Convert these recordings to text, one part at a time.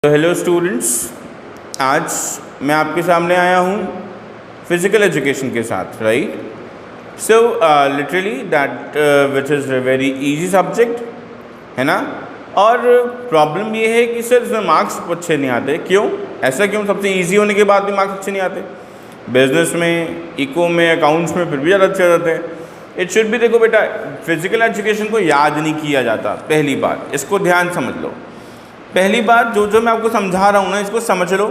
तो hello students, आज मैं आपके सामने आया हूँ फिज़िकल एजुकेशन के साथ, right. So literally that which is a very easy subject, है ना। और प्रॉब्लम ये है कि सर इसमें मार्क्स अच्छे नहीं आते। क्यों? ऐसा क्यों? सबसे इजी होने के बाद भी मार्क्स अच्छे नहीं आते। बिजनेस में, इको में, अकाउंट्स में फिर भी ज़्यादा अच्छे जाते हैं। इट शुड भी, देखो बेटा, फिज़िकल एजुकेशन को याद नहीं किया जाता। पहली बात, इसको ध्यान समझ लो। पहली बात, जो मैं आपको समझा रहा हूँ ना, इसको समझ लो।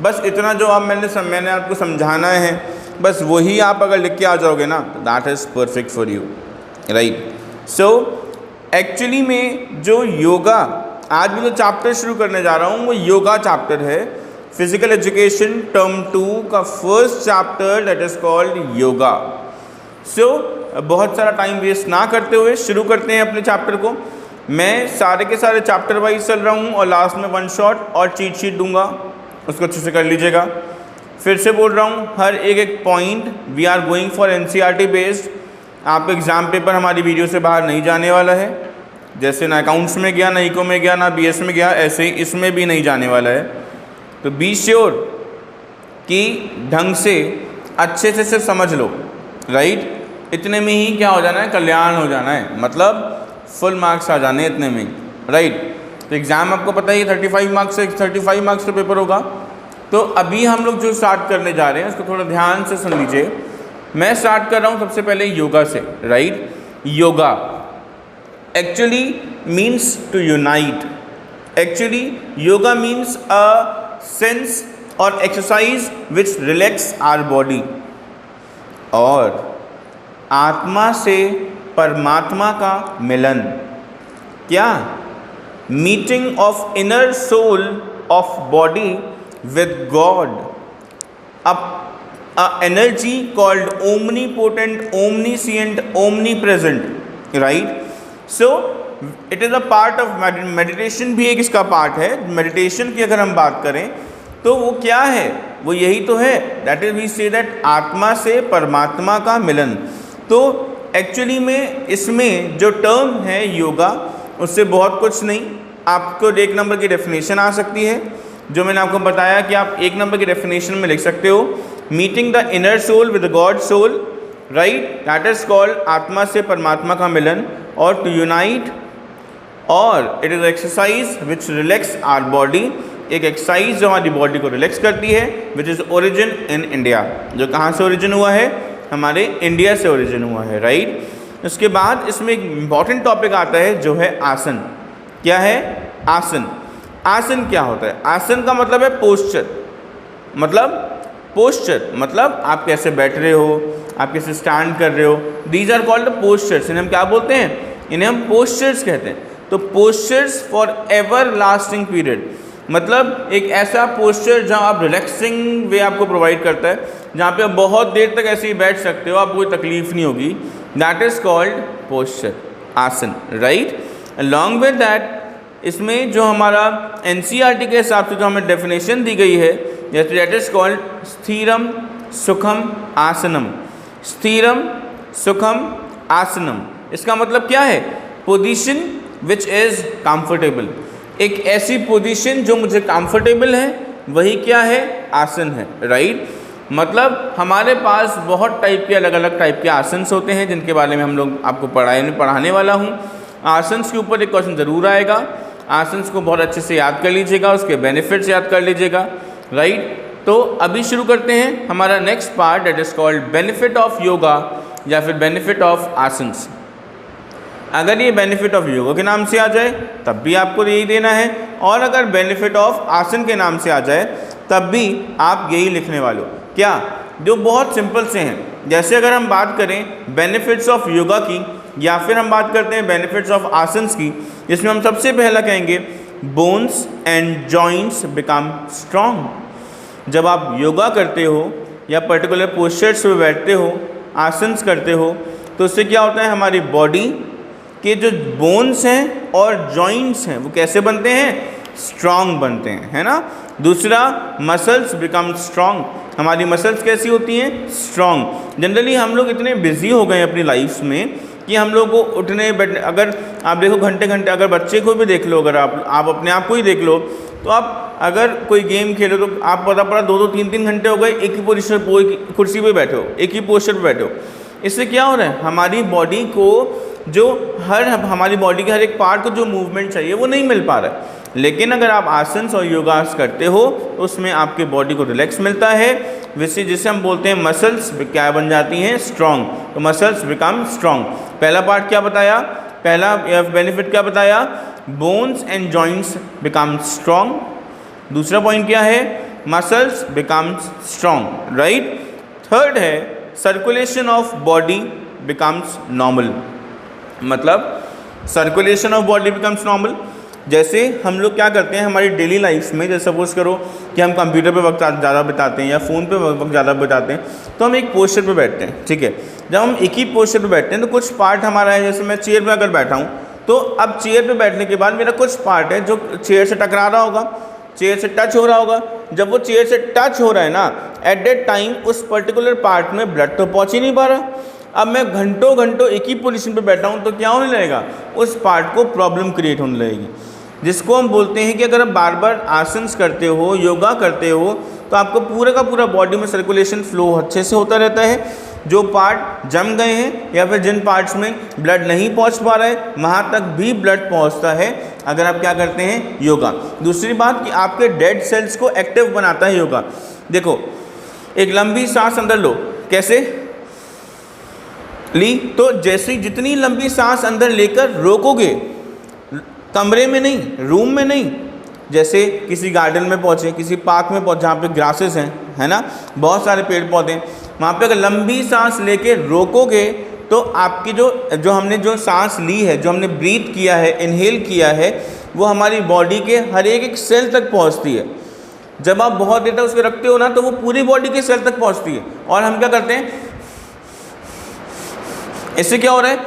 बस इतना जो आप मैंने आपको समझाना है, बस वही आप अगर लिख के आ जाओगे ना, that is perfect for you, right. So actually में जो योगा, आज मैं जो चैप्टर शुरू करने जा रहा हूँ वो योगा चैप्टर है। फिजिकल एजुकेशन टर्म 2 का first chapter, that is called yoga. So बहुत सारा टाइम वेस्ट ना करते हुए शुरू करते हैं अपने चैप्टर को। मैं सारे के सारे चैप्टर वाइज चल रहा हूँ और लास्ट में वन शॉट और चीट शीट दूंगा, उसको अच्छे से कर लीजिएगा। फिर से बोल रहा हूँ, हर एक point we are going for NCERT based. आप एग्ज़ाम पेपर हमारी वीडियो से बाहर नहीं जाने वाला है। जैसे ना अकाउंट्स में गया, ना इको में गया, ना बीएस में गया, ऐसे ही इसमें भी नहीं जाने वाला है। तो बी श्योर कि ढंग से अच्छे से सिर्फ समझ लो, राइट। इतने में ही क्या हो जाना है, कल्याण हो जाना है, मतलब फुल मार्क्स आ जाने इतने में, राइट। तो एग्ज़ाम आपको पता ही 35 मार्क्स का पेपर होगा। तो अभी हम लोग जो स्टार्ट करने जा रहे हैं उसको थोड़ा ध्यान से सुन लीजिए। मैं स्टार्ट कर रहा हूँ सबसे पहले योगा से, right. Yoga actually means to unite. Actually yoga means a sense और exercise which relax our body, और आत्मा से परमात्मा का मिलन। क्या? Meeting of inner soul of body with God, a energy called omnipotent, omniscient, omnipresent, right. So it is a part of meditation, भी एक इसका पार्ट है। मेडिटेशन की अगर हम बात करें तो वो क्या है, वो यही तो है, that is we say that आत्मा से परमात्मा का मिलन। तो एक्चुअली में इसमें जो टर्म है योगा, उससे बहुत कुछ नहीं, आपको एक नंबर की डेफिनेशन आ सकती है, जो मैंने आपको बताया कि आप एक नंबर की डेफिनेशन में लिख सकते हो। Meeting the inner soul with god soul, right, that is called आत्मा से परमात्मा का मिलन, और टू यूनाइट, और it is exercise which relax our body. एक एक्सरसाइज जो हमारी बॉडी को रिलैक्स करती है, which is origin in India. जो कहाँ से ओरिजिन हुआ है? हमारे इंडिया से ओरिजिन हुआ है, राइट। उसके बाद इसमें एक इम्पॉर्टेंट टॉपिक आता है जो है आसन। क्या है? आसन। आसन क्या होता है? आसन का मतलब है पोस्चर, मतलब आप कैसे बैठ रहे हो, आप कैसे स्टैंड कर रहे हो। These are called postures. इन्हें हम क्या बोलते हैं? इन्हें हम पोस्चर्स कहते हैं। तो postures for ever lasting period, मतलब एक ऐसा पोस्चर जहाँ आप रिलैक्सिंग वे आपको प्रोवाइड करता है, जहाँ पे आप बहुत देर तक ऐसे ही बैठ सकते हो, आपको कोई तकलीफ नहीं होगी। दैट इज़ कॉल्ड पोस्चर, आसन, राइट। अलॉन्ग विद दैट, इसमें जो हमारा एनसीईआरटी के हिसाब से जो हमें डेफिनेशन दी गई है, जैसे दैट इज़ कॉल्ड स्थिरम सुखम आसनम। स्थिरम सुखम आसनम, इसका मतलब क्या है? Position which is comfortable. एक ऐसी पोजीशन जो मुझे कंफर्टेबल है, वही क्या है? आसन है, राइट। मतलब हमारे पास बहुत टाइप के, अलग अलग टाइप के आसन्स होते हैं, जिनके बारे में हम लोग आपको पढ़ाने वाला हूँ। आसन्स के ऊपर एक क्वेश्चन ज़रूर आएगा। आसन्स को बहुत अच्छे से याद कर लीजिएगा, उसके बेनिफिट्स याद कर लीजिएगा, राइट। तो अभी शुरू करते हैं हमारा next part, that is called benefit of yoga, या फिर बेनिफिट ऑफ आसन्स। अगर ये बेनिफिट ऑफ योगा के नाम से आ जाए तब भी आपको यही देना है, और अगर बेनिफिट ऑफ आसन के नाम से आ जाए तब भी आप यही लिखने वाले हो। क्या? जो बहुत सिंपल से हैं। जैसे अगर हम बात करें बेनिफिट्स ऑफ योगा की, या फिर हम बात करते हैं बेनिफिट्स ऑफ आसन्स की, जिसमें हम सबसे पहला कहेंगे bones and joints become strong. जब आप योगा करते हो या पर्टिकुलर पोस्चर्स में बैठते हो, आसन्स करते हो, तो उससे क्या होता है? हमारी बॉडी के जो बोन्स हैं और जॉइंट्स हैं वो कैसे बनते हैं? स्ट्रॉन्ग बनते हैं, है ना। दूसरा, मसल्स बिकम स्ट्रॉन्ग। हमारी मसल्स कैसी होती हैं? स्ट्रॉन्ग। जनरली हम लोग इतने बिजी हो गए अपनी लाइफ में कि हम लोग को उठने बैठने, अगर आप देखो घंटे घंटे, अगर बच्चे को भी देख लो, अगर आप अपने आप को ही देख लो, तो आप अगर कोई गेम खेलो तो आप पता पड़ा 2-2 3-3 घंटे हो गए एक ही पोजीशन पर, कुर्सी पे बैठे हो, एक ही पोस्चर पे बैठे हो। इससे क्या हो रहा है, हमारी बॉडी को जो हमारी बॉडी के हर एक पार्ट को जो मूवमेंट चाहिए वो नहीं मिल पा रहा है। लेकिन अगर आप आसन और योगास करते हो तो उसमें आपके बॉडी को रिलैक्स मिलता है, जिसे हम बोलते हैं मसल्स क्या बन जाती हैं, स्ट्रॉन्ग। तो मसल्स बिकम स्ट्रॉन्ग। पहला पार्ट क्या बताया, पहला बेनिफिट क्या बताया, bones and joints become strong. दूसरा पॉइंट क्या है, muscles becomes strong, right. Third है circulation of body becomes normal, मतलब circulation of body becomes normal. जैसे हम लोग क्या करते हैं हमारी डेली लाइफ में, जैसे सपोज करो कि हम कंप्यूटर पे वक्त ज़्यादा बिताते हैं या फ़ोन पे वक्त ज़्यादा बिताते हैं, तो हम एक पोस्चर पे बैठते हैं, ठीक है। जब हम एक ही पोस्चर पे बैठते हैं तो कुछ पार्ट हमारा है, जैसे मैं चेयर पे अगर बैठा हूँ तो अब चेयर पे बैठने के बाद मेरा कुछ पार्ट है जो चेयर से टकरा रहा होगा, चेयर से टच हो रहा होगा। जब वो चेयर से टच हो रहा है ना, एट दैट टाइम उस पर्टिकुलर पार्ट में ब्लड तो पहुँच ही नहीं पा रहा। अब मैं घंटों घंटों एक ही पोजीशन पे बैठा हूँ तो क्या होने लगेगा, उस पार्ट को प्रॉब्लम क्रिएट होने लगेगी, जिसको हम बोलते हैं कि अगर आप बार बार आसन करते हो, योगा करते हो, तो आपको पूरा का पूरा बॉडी में सर्कुलेशन फ्लो अच्छे से होता रहता है। जो पार्ट जम गए हैं या फिर जिन पार्ट्स में ब्लड नहीं पहुंच पा रहा है वहाँ तक भी ब्लड पहुंचता है अगर आप क्या करते हैं, योगा। दूसरी बात कि आपके डेड सेल्स को एक्टिव बनाता है योगा। देखो एक लंबी सांस अंदर लो, कैसे ली, तो जैसे जितनी लंबी सांस अंदर लेकर रोकोगे, कमरे में नहीं, रूम में नहीं, जैसे किसी गार्डन में पहुँचे, किसी पार्क में पहुँचे जहाँ पे ग्रासेस हैं, है ना, बहुत सारे पेड़ पौधे, वहाँ पे अगर लंबी सांस लेके रोकोगे तो आपकी जो हमने जो सांस ली है, जो हमने ब्रीथ किया है, इनहेल किया है, वो हमारी बॉडी के हर एक सेल तक पहुँचती है। जब आप बहुत देर तक उसको रखते हो ना तो वो पूरी बॉडी के सेल तक पहुँचती है। और हम क्या करते हैं, इससे क्या हो रहा है,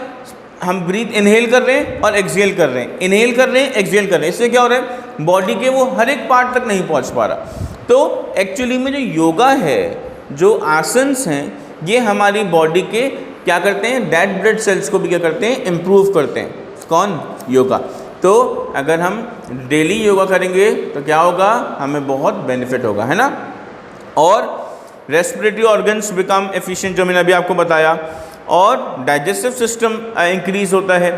हम ब्रीथ इनहेल कर रहे हैं और एक्सहेल कर रहे हैं, इनहेल कर रहे हैं, एक्सहेल कर रहे हैं। इससे क्या हो रहा है, बॉडी के वो हर एक पार्ट तक नहीं पहुंच पा रहा। तो एक्चुअली में जो योगा है, जो आसन्स हैं, ये हमारी बॉडी के क्या करते हैं, डेड ब्लड सेल्स को भी क्या करते हैं, इम्प्रूव करते हैं। कौन, योगा। तो अगर हम डेली योगा करेंगे तो क्या होगा, हमें बहुत बेनिफिट होगा, है ना। और रेस्पिरेटरी ऑर्गन्स बिकम एफिशिएंट, जो मैंने अभी आपको बताया, और डाइजेस्टिव सिस्टम इंक्रीज होता है।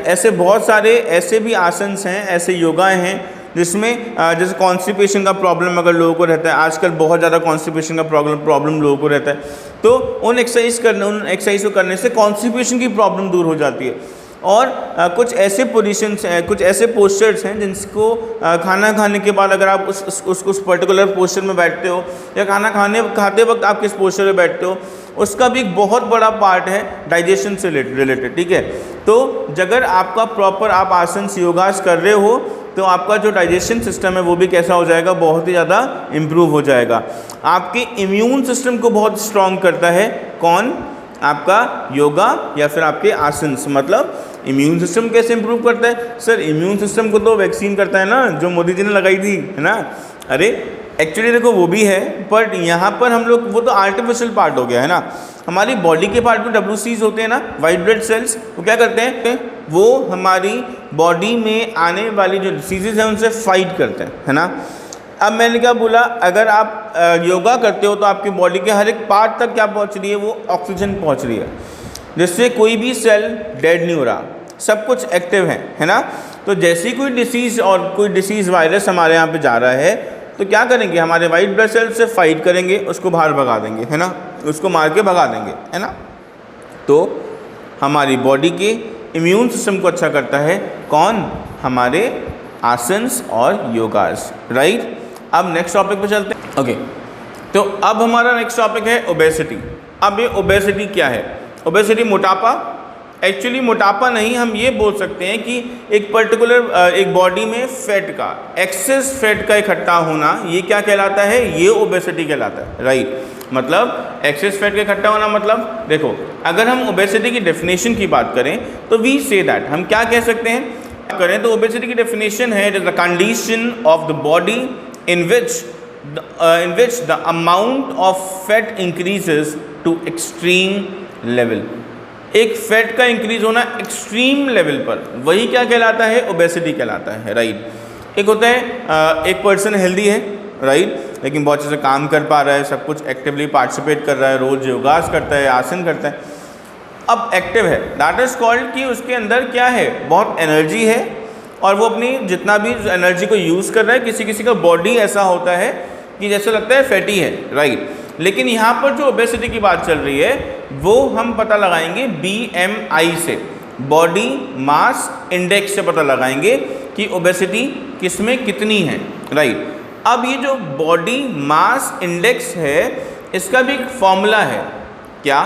ऐसे बहुत सारे ऐसे भी आसन्स हैं, ऐसे योगाएं हैं जिसमें जैसे कॉन्स्टिपेशन का प्रॉब्लम अगर लोगों को रहता है, आजकल बहुत ज़्यादा कॉन्स्टिपेशन का प्रॉब्लम लोगों को रहता है, तो उन एक्सरसाइज को करने से कॉन्स्टिपेशन की प्रॉब्लम दूर हो जाती है। और कुछ ऐसे पोजीशंस हैं, कुछ ऐसे पोस्चर्स हैं जिनको खाना खाने के बाद अगर आप उस पर्टिकुलर पोस्चर में बैठते हो, या खाना खाते वक्त आप किस पोस्चर में बैठते हो, उसका भी एक बहुत बड़ा पार्ट है डाइजेशन से रिलेटेड, ठीक है। तो अगर आपका प्रॉपर आप आसन योगास कर रहे हो तो आपका जो डाइजेशन सिस्टम है वो भी कैसा हो जाएगा, बहुत ही ज़्यादा इम्प्रूव हो जाएगा। आपके इम्यून सिस्टम को बहुत स्ट्रॉन्ग करता है, कौन, आपका योगा या फिर आपके आसन्स। मतलब इम्यून सिस्टम कैसे इम्प्रूव करता है, सर इम्यून सिस्टम को तो वैक्सीन करता है ना, जो मोदी जी ने लगाई थी, है ना। अरे एक्चुअली देखो वो भी है, बट यहाँ पर हम लोग, वो तो आर्टिफिशियल पार्ट हो गया, है ना। हमारी बॉडी के पार्ट में WCs होते हैं ना, वाइट ब्लड सेल्स, वो क्या करते हैं, वो हमारी बॉडी में आने वाली जो डिसीजेज हैं उनसे फाइट करते हैं, है ना। अब मैंने क्या बोला, अगर आप योगा करते हो तो आपकी बॉडी के हर एक पार्ट तक क्या पहुंच रही है, वो ऑक्सीजन पहुंच रही है, जिससे कोई भी सेल डेड नहीं हो रहा, सब कुछ एक्टिव है ना। तो जैसी कोई डिसीज़ और कोई डिसीज़ वायरस हमारे यहाँ पे जा रहा है तो क्या करेंगे, हमारे वाइट ब्लड सेल से फाइट करेंगे, उसको बाहर भगा देंगे, है ना, उसको मार के भगा देंगे, है ना। तो हमारी बॉडी के इम्यून सिस्टम को अच्छा करता है कौन, हमारे आसन्स और योगास, राइट। अब नेक्स्ट टॉपिक पे चलते हैं। ओके, तो अब हमारा नेक्स्ट टॉपिक है ओबेसिटी। अब ये ओबेसिटी क्या है, ओबेसिटी मोटापा। एक्चुअली मोटापा नहीं, हम ये बोल सकते हैं कि एक पर्टिकुलर एक बॉडी में फैट का, एक्सेस फैट का इकट्ठा होना, ये क्या कहलाता है, ये ओबेसिटी कहलाता है, राइट। मतलब एक्सेस फैट का इकट्ठा होना, मतलब देखो अगर हम ओबेसिटी की डेफिनेशन की बात करें तो वी से दैट, हम क्या कह सकते हैं करें, तो ओबेसिटी की डेफिनेशन है, it is the condition of the body in which the amount of fat increases to extreme level, एक फैट का इंक्रीज होना एक्सट्रीम लेवल पर, वही क्या कहलाता है, ओबेसिटी कहलाता है, राइट। एक होता है एक पर्सन हेल्दी है, राइट, लेकिन बहुत अच्छे से काम कर पा रहा है, सब कुछ एक्टिवली पार्टिसिपेट कर रहा है, रोज योगास करता है, आसन करता है, अब एक्टिव है, दैट इज कॉल्ड कि उसके अंदर क्या है, बहुत एनर्जी है और वो अपनी जितना भी एनर्जी को यूज़ कर रहा है। किसी किसी का बॉडी ऐसा होता है कि जैसे लगता है फैटी है, राइट। लेकिन यहाँ पर जो ओबेसिटी की बात चल रही है वो हम पता लगाएंगे BMI से, बॉडी मास इंडेक्स से पता लगाएंगे कि ओबेसिटी किस में कितनी है, राइट। अब ये जो बॉडी मास इंडेक्स है इसका भी एक फॉर्मूला है, क्या,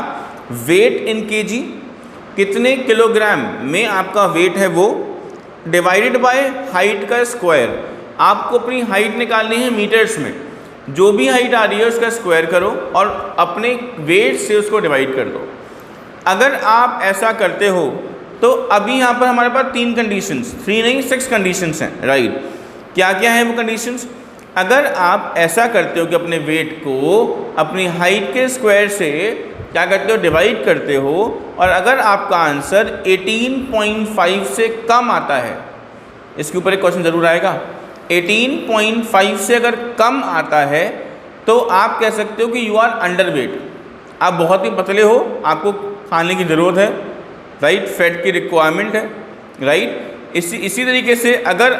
वेट इन केजी, कितने किलोग्राम में आपका वेट है वो, डिवाइडेड बाय हाइट का स्क्वायर। आपको अपनी हाइट निकालनी है मीटर्स में, जो भी हाइट आ रही है उसका स्क्वायर करो और अपने वेट से उसको डिवाइड कर दो। अगर आप ऐसा करते हो तो अभी यहाँ पर हमारे पास 3 कंडीशंस, 3 नहीं 6 कंडीशंस हैं, राइट। क्या क्या है वो कंडीशंस? अगर आप ऐसा करते हो कि अपने वेट को अपनी हाइट के स्क्वायर से क्या करते हो, डिवाइड करते हो, और अगर आपका आंसर 18.5 से कम आता है, इसके ऊपर एक क्वेश्चन जरूर आएगा, 18.5 से अगर कम आता है तो आप कह सकते हो कि यू आर अंडर वेट, आप बहुत ही पतले हो, आपको खाने की ज़रूरत है, राइट, फैट की रिक्वायरमेंट है, राइट। इसी तरीके से अगर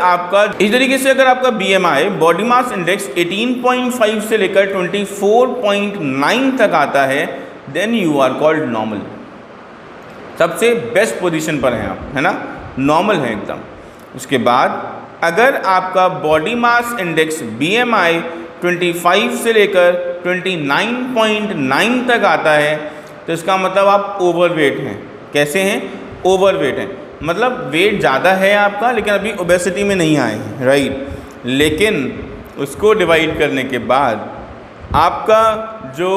आपका BMI बॉडी मास इंडेक्स 18.5 से लेकर 24.9 तक आता है, then you are called normal. सबसे बेस्ट पोजीशन पर हैं आप, है ना, नॉर्मल है एकदम। उसके बाद अगर आपका बॉडी मास इंडेक्स BMI 25 से लेकर 29.9 तक आता है तो इसका मतलब आप ओवरवेट हैं। कैसे हैं? ओवरवेट हैं, मतलब वेट ज़्यादा है आपका लेकिन अभी ओबेसिटी में नहीं आए हैं, राइट। लेकिन उसको डिवाइड करने के बाद आपका जो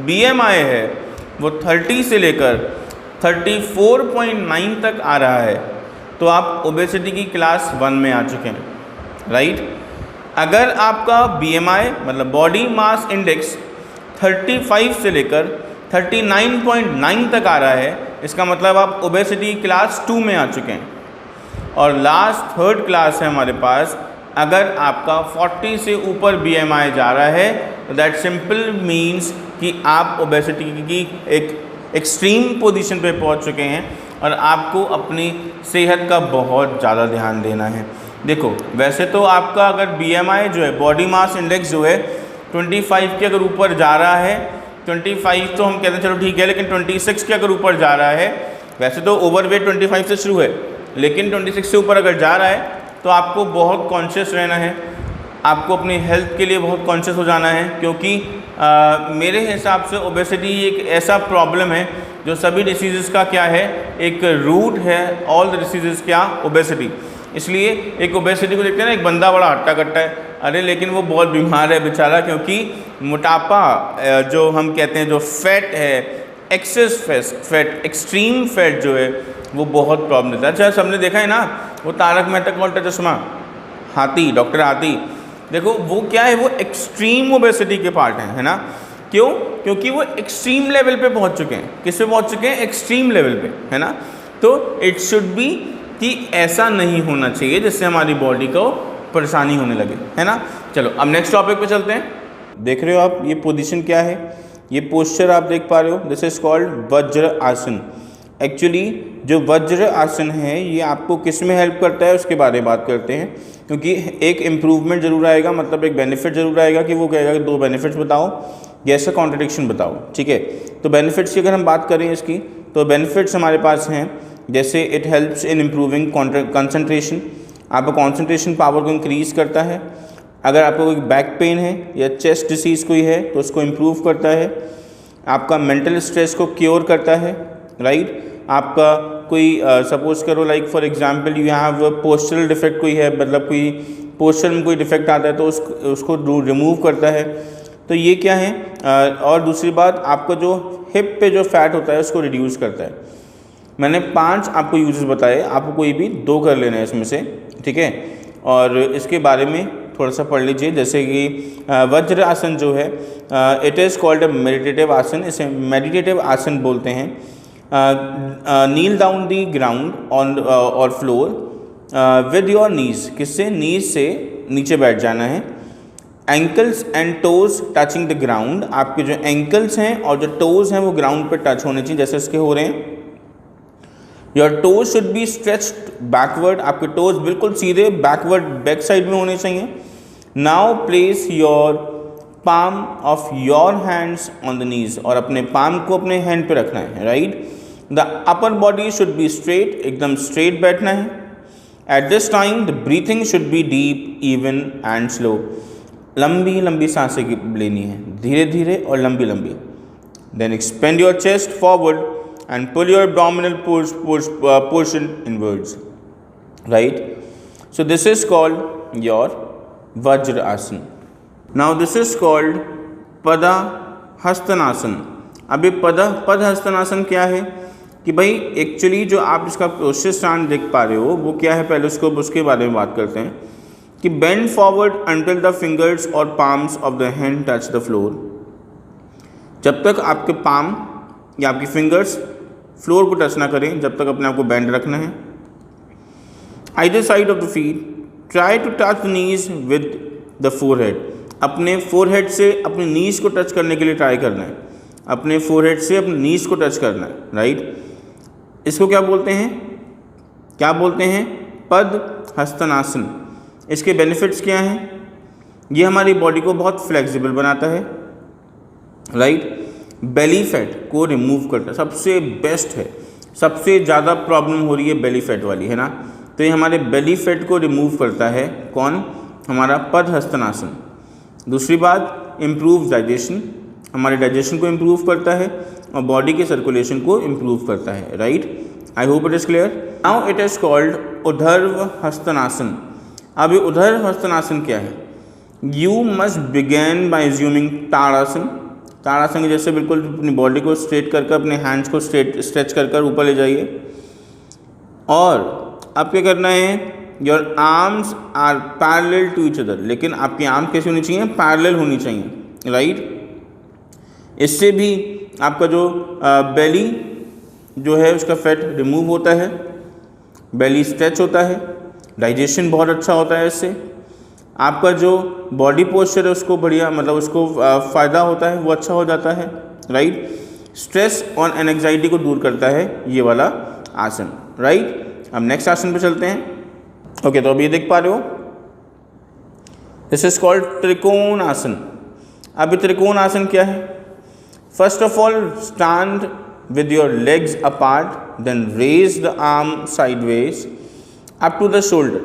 BMI है वो 30 से लेकर 34.9 तक आ रहा है तो आप ओबेसिटी की क्लास 1 में आ चुके हैं, राइट। अगर आपका BMI मतलब बॉडी मास इंडेक्स 35 से लेकर 39.9 तक आ रहा है, इसका मतलब आप ओबेसिटी क्लास 2 में आ चुके हैं। और लास्ट थर्ड क्लास है हमारे पास, अगर आपका 40 से ऊपर BMI जा रहा है तो दैट सिंपल मीन्स कि आप ओबेसिटी की एक एक्सट्रीम पोजीशन पे पहुंच चुके हैं और आपको अपनी सेहत का बहुत ज़्यादा ध्यान देना है। देखो वैसे तो आपका अगर BMI जो है, बॉडी मास इंडेक्स जो है 25 के अगर ऊपर जा रहा है, 25 तो हम कहते हैं चलो ठीक है, लेकिन 26 के अगर ऊपर जा रहा है, वैसे तो ओवरवेट 25 से शुरू है, लेकिन 26 से ऊपर अगर जा रहा है तो आपको बहुत कॉन्शियस रहना है, आपको अपनी हेल्थ के लिए बहुत कॉन्शियस हो जाना है, क्योंकि मेरे हिसाब से ओबेसिटी एक ऐसा प्रॉब्लम है जो सभी डिसीज़ का क्या है, एक रूट है, ऑल द डिसीज़ क्या, ओबेसिटी। इसलिए एक ओबेसिटी को देखते हैं ना, एक बंदा बड़ा हट्टा कट्टा है, अरे लेकिन वो बहुत बीमार है बेचारा, क्योंकि मोटापा जो हम कहते हैं, जो फैट है, एक्सेस फैट, एक्सट्रीम फैट जो है वो बहुत प्रॉब्लम देता है। अच्छा सबने देखा है ना वो तारक मेहता का उल्टा चश्मा, हाथी, डॉक्टर हाथी, देखो वो क्या है, वो एक्सट्रीम ओबेसिटी के पार्ट है ना। क्यों? क्योंकि वो एक्सट्रीम लेवल पे पहुंच चुके हैं। किस पे पहुंच चुके हैं? एक्सट्रीम लेवल पे, है ना। तो इट शुड बी कि ऐसा नहीं होना चाहिए जिससे हमारी बॉडी को परेशानी होने लगे, है ना। चलो अब नेक्स्ट टॉपिक पे चलते हैं। देख रहे हो आप ये पोजीशन क्या है, ये पोस्चर आप देख पा रहे हो, दिस इज कॉल्ड वज्र आसन। एक्चुअली जो वज्र आसन है ये आपको किस में हेल्प करता है उसके बारे में बात करते हैं, क्योंकि एक इम्प्रूवमेंट जरूर आएगा, मतलब एक बेनिफिट जरूर आएगा कि वो कहेगा कि 2 बेनिफिट्स बताओ, जैसा कॉन्ट्रडिक्शन बताओ, ठीक है। तो बेनिफिट्स की अगर हम बात करें इसकी, तो बेनिफिट्स हमारे पास हैं, जैसे it helps in improving concentration, आपका कंसंट्रेशन पावर को इंक्रीज़ करता है। अगर आपको कोई बैक पेन है या चेस्ट डिसीज़ कोई है तो उसको इम्प्रूव करता है। आपका मेंटल स्ट्रेस को क्योर करता है, राइट। आपका कोई सपोज करो like for example you have postural defect कोई है, मतलब कोई पोस्चर में कोई डिफेक्ट आता है तो उसको रिमूव करता है। तो ये क्या है, और दूसरी बात आपका जो हिप पे जो फैट होता है उसको रिड्यूस करता है। मैंने 5 आपको यूजेस बताए, आपको कोई भी 2 कर लेना है इसमें से, ठीक है। और इसके बारे में थोड़ा सा पढ़ लीजिए, जैसे कि वज्र आसन जो है it is called a meditative आसन, इसे मेडिटेटिव आसन बोलते हैं। नील डाउन दी ग्राउंड ऑन और फ्लोर विद योर नीज, किससे, नीज से नीचे बैठ जाना है। Ankles and toes touching the ground, आपके जो एंकल्स हैं और जो टोज हैं वो ग्राउंड पे टच होने चाहिए, जैसे इसके हो रहे हैं। Your toes should be stretched backward, आपके टोज बिल्कुल सीधे बैकवर्ड बैक साइड में होने चाहिए। Now place your palm of your hands on the knees, और अपने पाम को अपने हैंड पे रखना है, right. The upper body should be straight, एकदम स्ट्रेट बैठना है। At this time the breathing should be deep, even and slow, लंबी लंबी सांसें लेनी है, धीरे धीरे और लंबी लंबी। Then expand your chest forward and pull your abdominal portion inwards, right? So this is called your Vajra Asana. Now this is called Pada Hastanasana. अभी पद हस्तनासन क्या है कि भाई एक्चुअली जो आप इसका पोस्टर देख पा रहे हो वो क्या है, पहले उसके बारे में बात करते हैं कि bend forward until the fingers और palms of the hand touch the floor. जब तक आपके पाम या आपकी फिंगर्स फ्लोर को टच ना करें, जब तक अपने आप को बेंड रखना है। Either side of the feet try to touch the knees with the forehead, अपने फोरहेड से अपने नीज को टच करने के लिए ट्राई करना है, अपने फोरहेड से अपने नीज को टच करना है, राइट। इसको क्या बोलते हैं, पद हस्तनासन। इसके बेनिफिट्स क्या हैं, ये हमारी बॉडी को बहुत फ्लेक्सिबल बनाता है, राइट। बेली फैट को रिमूव करता है, सबसे बेस्ट है, सबसे ज़्यादा प्रॉब्लम हो रही है बेली फैट वाली, है ना, तो ये हमारे बेली फैट को रिमूव करता है, कौन, हमारा पद हस्तनासन। दूसरी बात, इम्प्रूव डाइजेशन, हमारे डाइजेशन को इम्प्रूव करता है और बॉडी के सर्कुलेशन को इम्प्रूव करता है, right. I hope it is clear. Now it is called Urdhva Hastanasana. अब ये ऊर्ध्व हस्तनासन क्या है, you must begin by assuming Tadasana. ताड़ासन जैसे बिल्कुल अपनी बॉडी को स्ट्रेट कर अपने हैंड्स को स्ट्रेच कर ऊपर ले जाइए, और अब क्या करना है, your arms are parallel to each other, लेकिन आपकी आर्म कैसी होनी चाहिए, पैरेलल होनी चाहिए, राइट। इससे भी आपका जो बेली जो है उसका फैट रिमूव होता है, बेली स्ट्रेच होता है, डाइजेशन बहुत अच्छा होता है, इससे आपका जो बॉडी पोस्चर है उसको बढ़िया, मतलब उसको फ़ायदा होता है, वो अच्छा हो जाता है, राइट। स्ट्रेस और एंग्जाइटी को दूर करता है ये वाला आसन, राइट। अब नेक्स्ट आसन पे चलते हैं। ओके, तो अब ये देख पा रहे हो, दिस इज कॉल्ड त्रिकोण आसन। अब त्रिकोण आसन क्या है, first of all stand with your legs apart, then raise the arm sideways up to the shoulder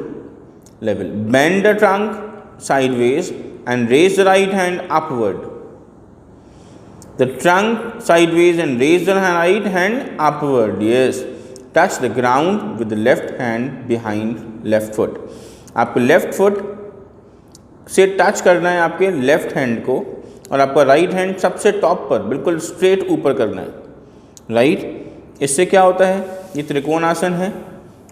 level. Bend the trunk sideways and raise the right hand upward. The trunk sideways and raise the right hand upward. Yes. Touch the ground with the left hand behind left foot. आपको left foot से touch करना है आपके left hand को, और आपका right hand सबसे top पर बिल्कुल स्ट्रेट ऊपर करना है, राइट। इससे क्या होता है, ये त्रिकोण आसन है,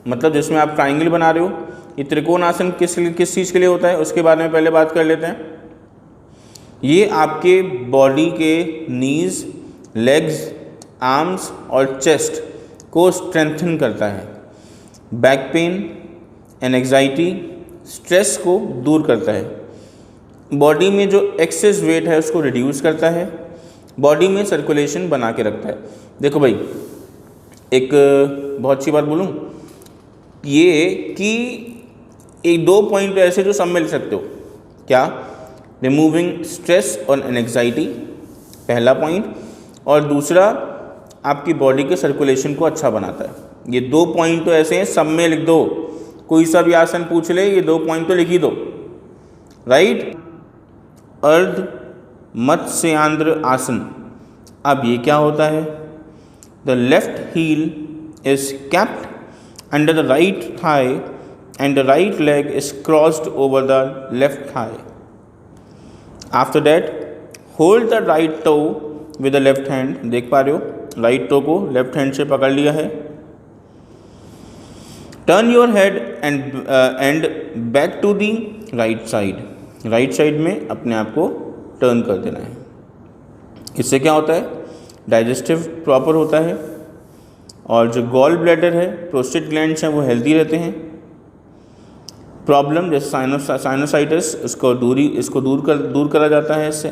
मतलब जिसमें आप ट्राइंगल बना रहे हो। ये त्रिकोण आसन किस चीज़ के लिए होता है उसके बारे में पहले बात कर लेते हैं। ये आपके बॉडी के नीज, लेग्स, आर्म्स और चेस्ट को स्ट्रेंथन करता है, बैक पेन, एंग्जाइटी, स्ट्रेस को दूर करता है, बॉडी में जो एक्सेस वेट है उसको रिड्यूस करता है, बॉडी में सर्कुलेशन बना के रखता है। देखो भाई, एक बहुत अच्छी बात बोलूँ ये कि एक दो पॉइंट ऐसे जो सब मिल सकते हो, क्या, रिमूविंग स्ट्रेस और एंग्जाइटी पहला पॉइंट, और दूसरा आपकी बॉडी के सर्कुलेशन को अच्छा बनाता है। ये दो पॉइंट तो ऐसे हैं, सब में लिख दो, कोई सा भी आसन पूछ ले ये दो पॉइंट तो लिख ही दो, राइट। अर्ध मत्स्यांद्र आसन। अब ये क्या होता है, the left heel is kept under the right thigh and the right leg is crossed over the left thigh. After that hold the right toe with the left hand. देख पा रहे हो, राइट टो को left hand से पकड़ लिया है। Turn your head and back to the right side. Right side में अपने आप को टर्न कर देना है। इससे क्या होता है, डाइजेस्टिव प्रॉपर होता है, और जो गॉल ब्लैडर है, प्रोस्टेट ग्लैंड्स हैं, वो हेल्दी रहते हैं। प्रॉब्लम जैसे साइनोसाइटिस, इसको दूर करा जाता है इससे,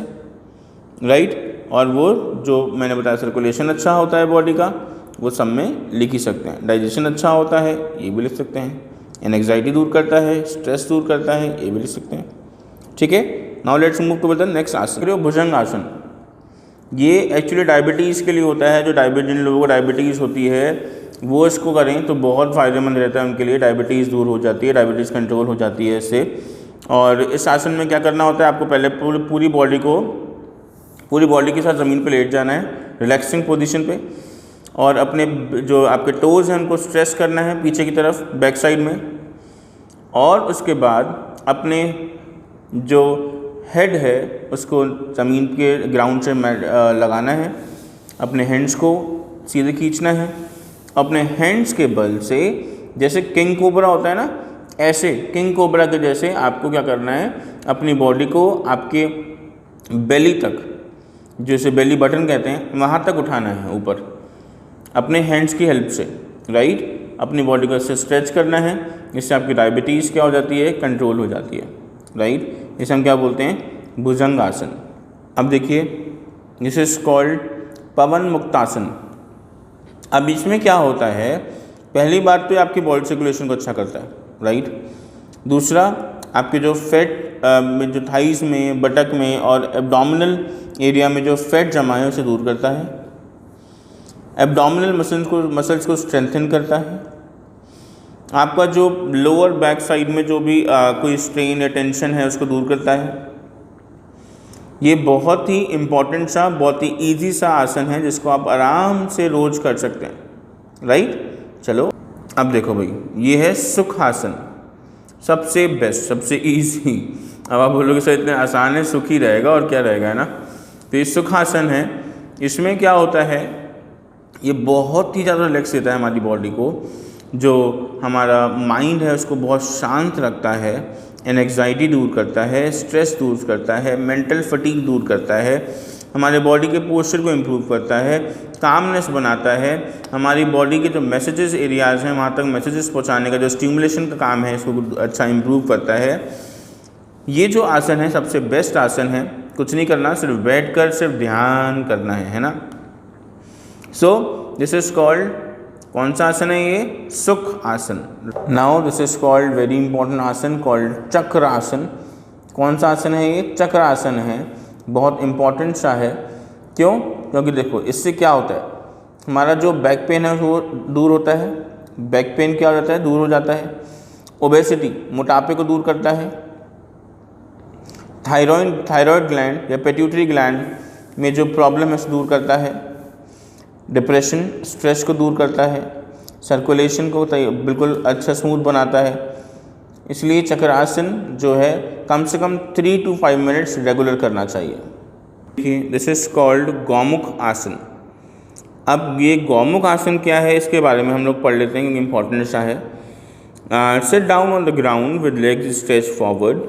राइट। और वो जो मैंने बताया सर्कुलेशन अच्छा होता है बॉडी का, वो सब में लिख ही सकते हैं। डाइजेशन अच्छा होता है, ये भी लिख सकते हैं। एंग्जाइटी दूर करता है, स्ट्रेस दूर करता है, ये भी लिख सकते हैं, ठीक है। Now let's move to the next asana, Bhujang आसन। ये एक्चुअली डायबिटीज़ के लिए होता है। जिन लोगों को डायबिटीज़ होती है वो इसको करें तो बहुत फ़ायदेमंद रहता है उनके लिए। डायबिटीज़ दूर हो जाती है, डायबिटीज़ कंट्रोल हो जाती है इससे। और इस आसन में क्या करना होता है, आपको पहले पूरी बॉडी के साथ ज़मीन पे लेट जाना है, रिलैक्सिंग पोजीशन पे, और अपने जो आपके टोज़ हैं उनको स्ट्रेच करना है पीछे की तरफ, बैक साइड में। और उसके बाद अपने जो हेड है उसको ज़मीन के ग्राउंड से लगाना है। अपने हैंड्स को सीधे खींचना है। अपने हैंड्स के बल से, जैसे किंग कोबरा होता है ना, ऐसे किंग कोबरा के जैसे आपको क्या करना है, अपनी बॉडी को आपके बेली तक, जैसे बेली बटन कहते हैं, वहाँ तक उठाना है ऊपर अपने हैंड्स की हेल्प से, राइट। अपनी बॉडी को ऐसे स्ट्रेच करना है। इससे आपकी डायबिटीज़ क्या हो जाती है, कंट्रोल हो जाती है, राइट। इसे हम क्या बोलते हैं, भुजंग आसन। अब देखिए, दिस इज कॉल्ड पवन मुक्तासन। अब इसमें क्या होता है, पहली बात तो आपकी बॉडी सर्कुलेशन को अच्छा करता है, राइट। दूसरा, आपके जो फैट में, जो थाइस में, बटक में और एब्डोमिनल एरिया में जो फैट जमा है उसे दूर करता है। एब्डोमिनल मसल्स को स्ट्रेंथन करता है। आपका जो लोअर बैक साइड में जो भी कोई स्ट्रेन या टेंशन है उसको दूर करता है। ये बहुत ही इम्पॉर्टेंट सा, बहुत ही ईजी सा आसन है जिसको आप आराम से रोज़ कर सकते हैं, राइट। चलो अब देखो भाई, ये है सुख आसन, सबसे बेस्ट, सबसे ईजी। अब आप बोलोगे सर इतने आसान है, सुख ही रहेगा और क्या रहेगा, है ना। तो ये सुख आसन है। इसमें क्या होता है, ये बहुत ही ज़्यादा रिलैक्स देता है हमारी बॉडी को। जो हमारा माइंड है उसको बहुत शांत रखता है, एंग्जाइटी दूर करता है, स्ट्रेस दूर करता है, मेंटल फटीग दूर करता है, हमारे बॉडी के पोस्चर को इम्प्रूव करता है, कामनेस बनाता है। हमारी बॉडी के जो मैसेजेस एरियाज़ हैं वहाँ तक मैसेजेस पहुँचाने का जो स्टिमुलेशन का काम है इसको अच्छा इम्प्रूव करता है। ये जो आसन है सबसे बेस्ट आसन है। कुछ नहीं करना, सिर्फ बैठ कर सिर्फ ध्यान करना है ना। सो दिस इज कॉल्ड, कौन सा आसन है ये, सुख आसन। Now this is called very important आसन कॉल्ड चक्र आसन। कौन सा आसन है ये, चक्र आसन है। बहुत इंपॉर्टेंट सा है। क्यों, क्योंकि देखो इससे क्या होता है, हमारा जो बैक पेन है वो दूर होता है। बैक पेन क्या हो जाता है, दूर हो जाता है। ओबेसिटी, मोटापे को दूर करता है। थायराइड ग्लैंड या पेट्यूटरी ग्लैंड में जो प्रॉब्लम है उसे दूर करता है। डिप्रेशन, स्ट्रेस को दूर करता है। सर्कुलेशन को बिल्कुल अच्छा स्मूथ बनाता है। इसलिए चक्रासन जो है कम से कम 3 to 5 मिनट्स रेगुलर करना चाहिए। देखिए, दिस इज कॉल्ड गौमुख आसन। अब ये गौमुख आसन क्या है इसके बारे में हम लोग पढ़ लेते हैं क्योंकि इम्पॉर्टेंट सा है। Sit down on the ground with legs stretch forward.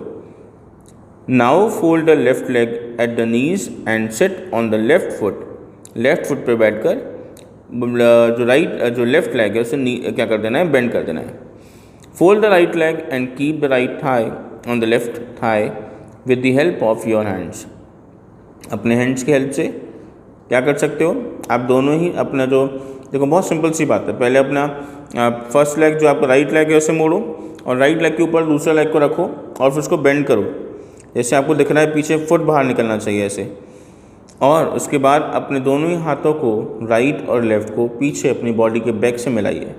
Now fold the left leg at the knees and sit on the left foot. Left foot पे बैठकर जो लेफ्ट लेग है उसे क्या कर देना है, बेंड कर देना है। Fold the right leg and keep the right Thai on the left Thai with the help of your hands. अपने हैंड्स की हेल्प से क्या कर सकते हो आप, दोनों ही अपना जो, देखो बहुत सिंपल सी बात है। पहले अपना फर्स्ट लेग जो आपका राइट लेग है उसे मोड़ो और राइट लेग के ऊपर दूसरा लेग को रखो और फिर उसको बेंड करो। जैसे आपको दिख रहा है पीछे फुट बाहर निकलना चाहिए ऐसे। और उसके बाद अपने दोनों ही हाथों को, राइट और लेफ़्ट को, पीछे अपनी बॉडी के बैक से मिलाइए।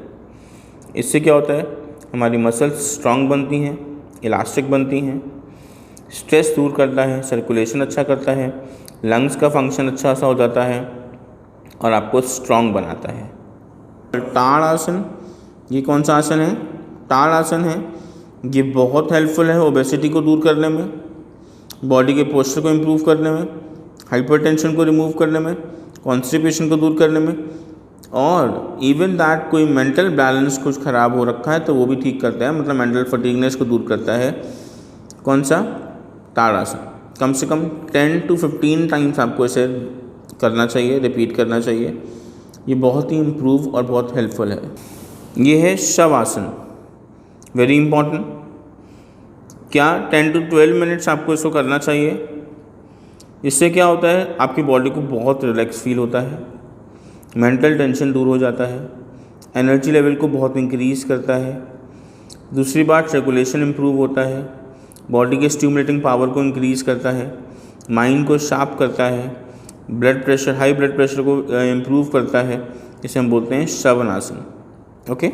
इससे क्या होता है, हमारी मसल्स स्ट्रांग बनती हैं, इलास्टिक बनती हैं, स्ट्रेस दूर करता है, सर्कुलेशन अच्छा करता है, लंग्स का फंक्शन अच्छा सा हो जाता है और आपको स्ट्रांग बनाता है। ताड़ आसन, ये कौन सा आसन है, ताड़ आसन है। ये बहुत हेल्पफुल है ओबेसिटी को दूर करने में, बॉडी के पोस्चर को इम्प्रूव करने में, हाइपरटेंशन को रिमूव करने में, कॉन्स्टिपेशन को दूर करने में, और इवन दैट कोई मेंटल बैलेंस कुछ ख़राब हो रखा है तो वो भी ठीक करता है, मतलब मेंटल फटीगनेस को दूर करता है। कौन सा, ताड़ासन। कम से कम 10 to 15 टाइम्स आपको इसे करना चाहिए, रिपीट करना चाहिए। ये बहुत ही इम्प्रूव और बहुत हेल्पफुल है। ये है शवासन, वेरी इंपॉर्टेंट। क्या 10 to 12 मिनट्स आपको इसको करना चाहिए। इससे क्या होता है, आपकी बॉडी को बहुत रिलैक्स फील होता है, मेंटल टेंशन दूर हो जाता है, एनर्जी लेवल को बहुत इंक्रीज़ करता है। दूसरी बात, सर्कुलेशन इम्प्रूव होता है, बॉडी के स्टिमुलेटिंग पावर को इंक्रीज़ करता है, माइंड को शार्प करता है, blood pressure, high blood pressure को इम्प्रूव करता है। इसे हम बोलते हैं श्रवणासन। ओके।